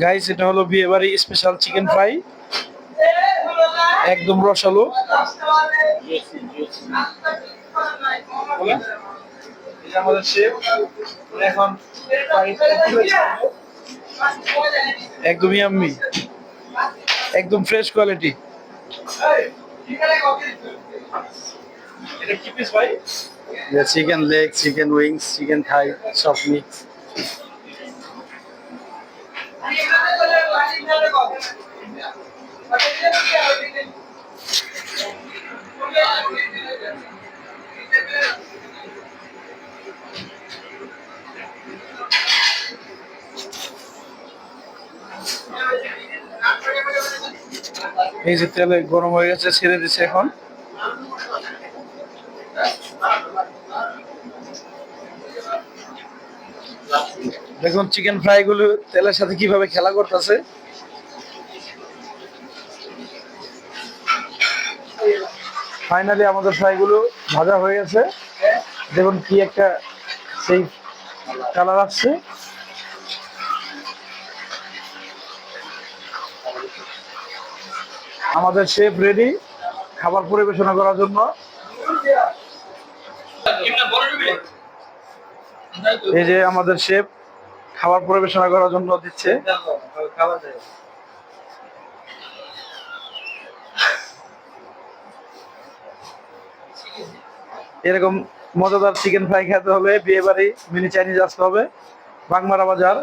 Guys, এটা হলো বিয়ে বাড়ি স্পেশাল চিকেন ফ্রাই, একদম রসালো। আমাদের শেফ এখন একদম ইয়াম্মি, একদম ফ্রেশ কোয়ালিটি। এটা কি পিস ভাই? Chicken leg, chicken wings, chicken thigh, সব মিক্স। এই যে তেলে গরম হয়ে গেছে, ছেড়ে দিচ্ছে এখন। দেখুন চিকেন ফ্রাই গুলো তেলের সাথে কিভাবে খেলা করতেছে। ফাইনালি আমাদের ফ্রাই গুলো ভাজা হয়ে গেছে। দেখুন কি একটা সেই কালার আসছে। আমাদের শেফ রেডি খাবার পরিবেশনা করার জন্য। এই যে আমাদের শেফ খাবার পরিবেশনা করার জন্য দিচ্ছে। এরকম মজাদার চিকেন ফ্রাই খেতে হলে বিয়ে বাড়ি মিনি চাইনিজ আসতে হবে, বাগমারা বাজার।